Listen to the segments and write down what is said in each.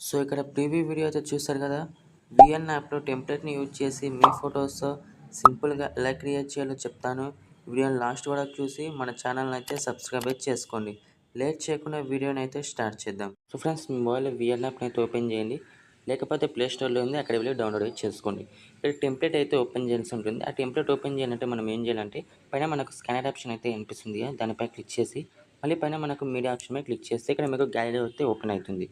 So ఇక్కడ preview video అయితే చూస్తారు కదా. విఎన్ యాప్లో టెంప్లెట్ని యూజ్ చేసి మీ ఫొటోస్తో సింపుల్గా ఎలా క్రియేట్ చేయాలో చెప్తాను. వీడియోని లాస్ట్ వరకు చూసి మన ఛానల్ని అయితే సబ్స్క్రైబ్ చేసుకోండి. లేట్ చేయకుండా వీడియోని అయితే స్టార్ట్ చేద్దాం. సో ఫ్రెండ్స్, మీ మొబైల్లో విఎన్ యాప్ని అయితే ఓపెన్ చేయండి. లేకపోతే ప్లే స్టోర్లో ఉంది, అక్కడ వెళ్ళి డౌన్లోడ్ అయితే చేసుకోండి. ఇక్కడ టెంప్లెట్ అయితే ఓపెన్ చేయాల్సి ఉంటుంది. ఆ టెంప్లెట్ ఓపెన్ చేయాలంటే మనం ఏం చేయాలంటే పైన మనకు స్కానర్ ఆప్షన్ అయితే కనిపిస్తుంది, దానిపై క్లిక్ చేసి మళ్ళీ పైన మనకు మీడియా ఆప్షన్ మీద క్లిక్ చేస్తే ఇక్కడ మీకు గ్యాలరీ అయితే ఓపెన్ అవుతుంది.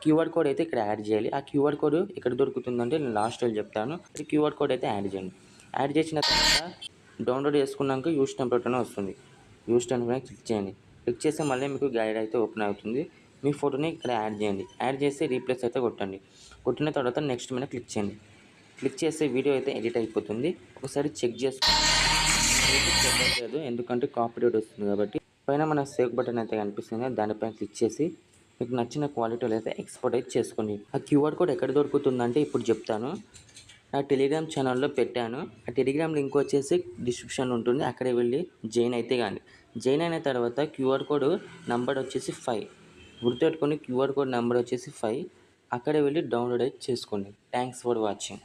క్యూఆర్ కోడ్ అయితే ఇక్కడ యాడ్ చేయాలి. ఆ క్యూఆర్ కోడ్ ఎక్కడ దొరుకుతుందంటే నేను లాస్ట్లో చెప్తాను. క్యూఆర్ కోడ్ అయితే యాడ్ చేయండి. యాడ్ చేసిన తర్వాత డౌన్లోడ్ చేసుకున్నాక యూస్ టెంప్లెట్ అని వస్తుంది. యూస్ టెంప్లెట్ క్లిక్ చేయండి. క్లిక్ చేస్తే మళ్ళీ మీకు గ్యాలరీ అయితే ఓపెన్ అవుతుంది. మీ ఫోటోని ఇక్కడ యాడ్ చేయండి. యాడ్ చేసి రీప్లేస్ అయితే కొట్టండి. కొట్టిన తర్వాత నెక్స్ట్ మీద క్లిక్ చేయండి. క్లిక్ చేస్తే వీడియో అయితే ఎడిట్ అయిపోతుంది. ఒకసారి చెక్ చేసుకోండి. చెప్పట్లేదు ఎందుకంటే కాపీరైట్ వస్తుంది కాబట్టి. పైన మన సేవ్ బటన్ అయితే కనిపిస్తుంది, దానిపైన క్లిక్ చేసి మీకు నచ్చిన క్వాలిటీలో అయితే ఎక్స్పోర్ట్ అయితే చేసుకోండి. ఆ క్యూఆర్ కోడ్ ఎక్కడ దొరుకుతుందంటే ఇప్పుడు చెప్తాను. నా టెలిగ్రామ్ ఛానల్లో పెట్టాను. ఆ టెలిగ్రామ్ లింక్ వచ్చేసి డిస్క్రిప్షన్ ఉంటుంది, అక్కడే వెళ్ళి జాయిన్ అయితే కానీ. జాయిన్ అయిన తర్వాత క్యూఆర్ కోడ్ నెంబర్ వచ్చేసి 5 గుర్తుపెట్టుకొని, క్యూఆర్ కోడ్ నెంబర్ వచ్చేసి 5 అక్కడే వెళ్ళి డౌన్లోడ్ అయితే చేసుకోండి. Thanks for watching.